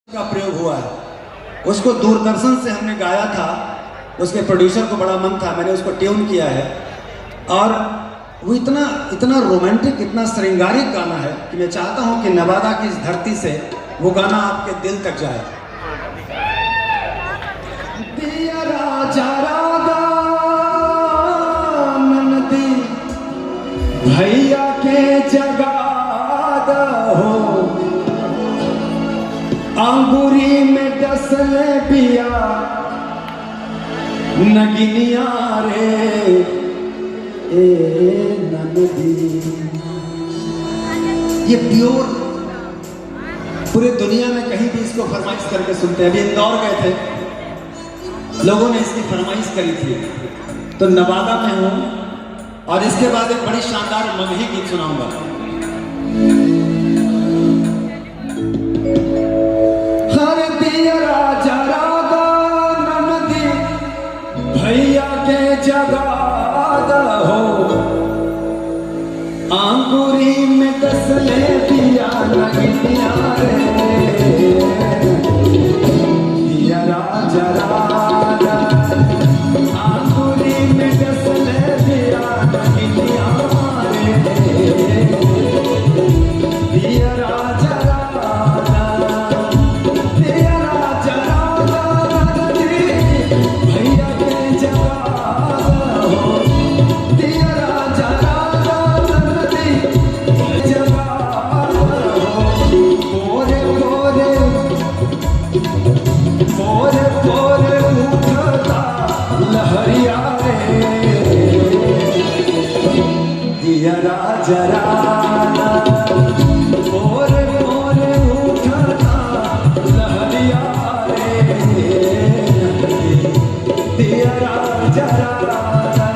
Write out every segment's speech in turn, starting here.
का प्रयोग हुआ है। उसको दूरदर्शन से हमने गाया था, उसके प्रोड्यूसर को बड़ा मन था, मैंने उसको ट्यून किया है और वो इतना इतना रोमांटिक, इतना श्रृंगारिक गाना है कि मैं चाहता हूं कि नवादा की इस धरती से वो गाना आपके दिल तक जाए। दिया राजा राधा नंदी भैया के जगादा हो, अंगूरी में डसले पिया नगिनिया रे ए नंदी। ये प्योर पूरे दुनिया में कहीं भी इसको फरमाइश करके सुनते हैं। अभी इंदौर गए थे, लोगों ने इसकी फरमाइश करी थी, तो नवादा में हूं और इसके बाद एक बड़ी शानदार मगही गीत सुनाऊंगा। भैया के जगादा हो, अंगूरी में दसले पिया नगिनिया रे दिया राजा राजा, अंगूरी में दसले पिया नगिनिया रे दिया राजा राजा, दिया राजा राजा भैया दिया राजा राजा मोर मोर उठता लहरिया रे दिया राजा राजा।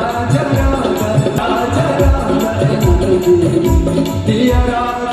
राजा राजा राजा राजा दिया राजा